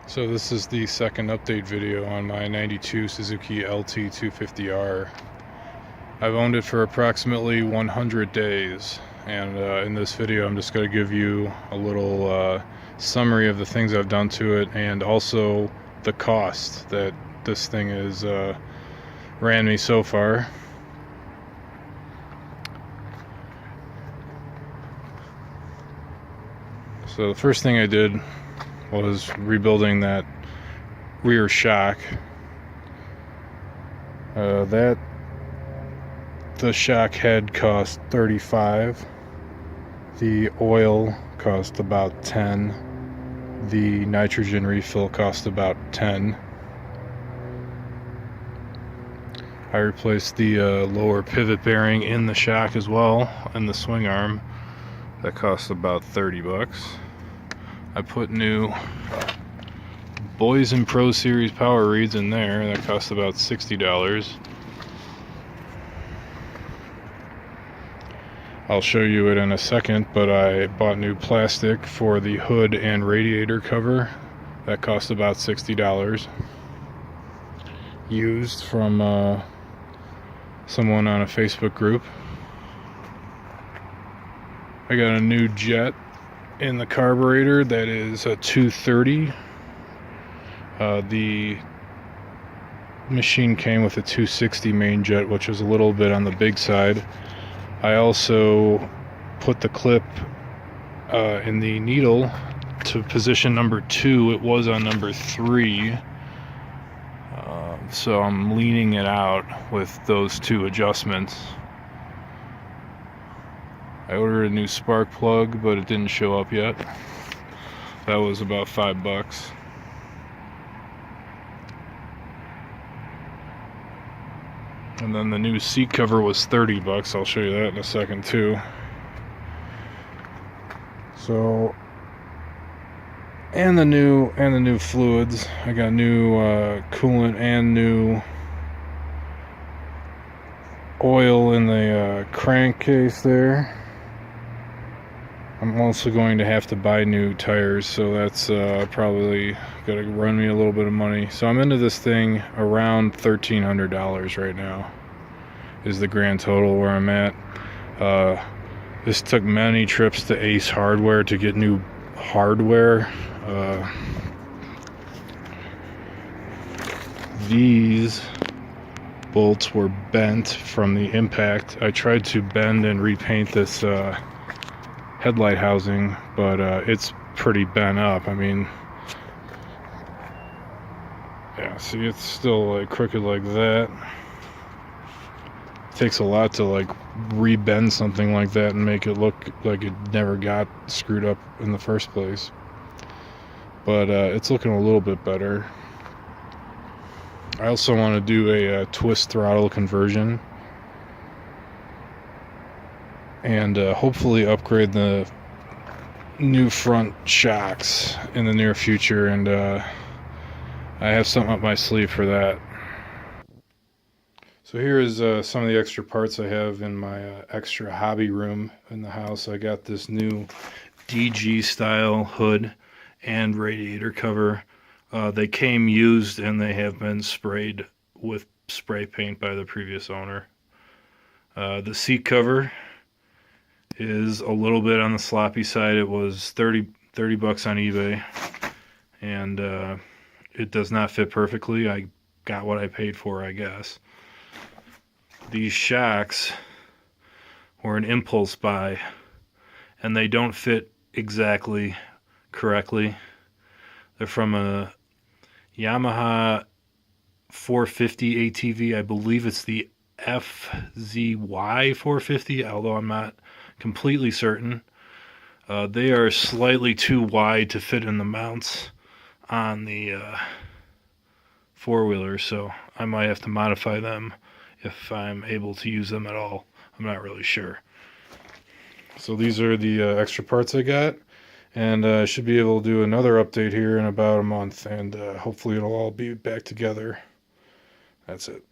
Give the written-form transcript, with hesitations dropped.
So this is the second update video on my 92 Suzuki LT250R. I've owned it for approximately 100 days, and in this video I'm just going to give you a little summary of the things I've done to it, and also the cost that this thing has ran me so far. So the first thing I did was rebuilding that rear shock. The shock head cost $35. The oil cost about $10. The nitrogen refill cost about $10. I replaced the lower pivot bearing in the shock as well, and the swing arm. That cost about $30. I put new Boys and Pro Series power reeds in there. That cost about $60. I'll show you it in a second, but I bought new plastic for the hood and radiator cover. That cost about $60. Used from someone on a Facebook group. I got a new jet in the carburetor that is a 230. The machine came with a 260 main jet, which was a little bit on the big side. I also put the clip in the needle to position number 2. It was on number 3. So I'm leaning it out with those 2 adjustments. I ordered a new spark plug, but it didn't show up yet. That was about $5. And then the new seat cover was $30. I'll show you that in a second too. So, and the new fluids. I got new coolant and new oil in the crankcase there. I'm also going to have to buy new tires, so that's probably going to run me a little bit of money. So I'm into this thing around $1,300 right now is the grand total where I'm at. This took many trips to Ace Hardware to get new hardware. These bolts were bent from the impact. I tried to bend and repaint this headlight housing, but it's pretty bent up. I mean, yeah, see, it's still like crooked like that. It takes a lot to like rebend something like that and make it look like it never got screwed up in the first place. But it's looking a little bit better. I also want to do a twist throttle conversion, and hopefully upgrade the new front shocks in the near future, and I have something up my sleeve for that. So here is some of the extra parts I have in my extra hobby room in the house. I got this new DG style hood and radiator cover. They came used, and they have been sprayed with spray paint by the previous owner. The seat cover is a little bit on the sloppy side. It was $30 on eBay, and it does not fit perfectly. I got what I paid for, I guess. These shocks were an impulse buy, and they don't fit exactly correctly. They're from a Yamaha 450 ATV. I believe it's the FZY450, although I'm not completely certain. They are slightly too wide to fit in the mounts on the four-wheeler, so I might have to modify them if I'm able to use them at all. I'm not really sure. So these are the extra parts I got, and I should be able to do another update here in about a month, and hopefully it'll all be back together. That's it.